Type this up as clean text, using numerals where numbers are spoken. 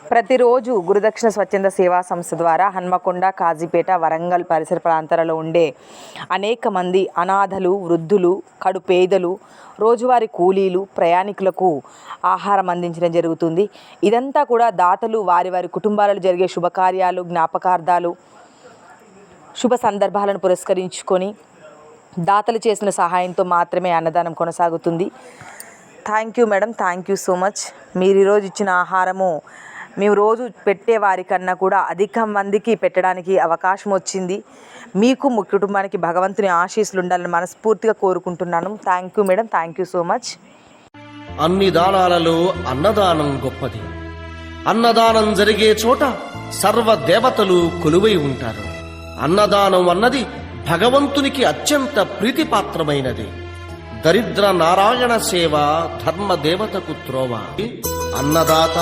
ప్రతిరోజు గురుదక్షిణ స్వచ్ఛంద సేవా సంస్థ ద్వారా హన్మకొండ, కాజీపేట, వరంగల్ పరిసర ప్రాంతాలలో ఉండే అనేక మంది అనాథలు, వృద్ధులు, కడు పేదలు, రోజువారీ కూలీలు, ప్రయాణికులకు ఆహారం అందించడం జరుగుతుంది. ఇదంతా కూడా దాతలు వారి వారి కుటుంబాలలో జరిగే శుభకార్యాలు, జ్ఞాపకార్థాలు, శుభ సందర్భాలను పురస్కరించుకొని దాతలు చేసిన సహాయంతో మాత్రమే అన్నదానం కొనసాగుతుంది. Thank you madam, thank you so much. మీరు ఈరోజు ఇచ్చిన ఆహారము మేము రోజు పెట్టే వారికన్నా కూడా అధిక మందికి పెట్టడానికి అవకాశం వచ్చింది. మీకు మీ కుటుంబానికి భగవంతుని ఆశీస్సులు ఉండాలని మనస్ఫూర్తిగా కోరుకుంటున్నాను. Thank you madam, thank you so much. అన్ని దానాలలో అన్నదానం గొప్పది. అన్నదానం జరిగే చోట సర్వ దేవతలు కొలువై ఉంటారు. అన్నదానం అన్నది భగవంతునికి అత్యంత ప్రీతిపాత్రమైనది. దరిద్ర నారాయణ సేవ ధర్మ దేవతకు త్రోవ. అన్నదాత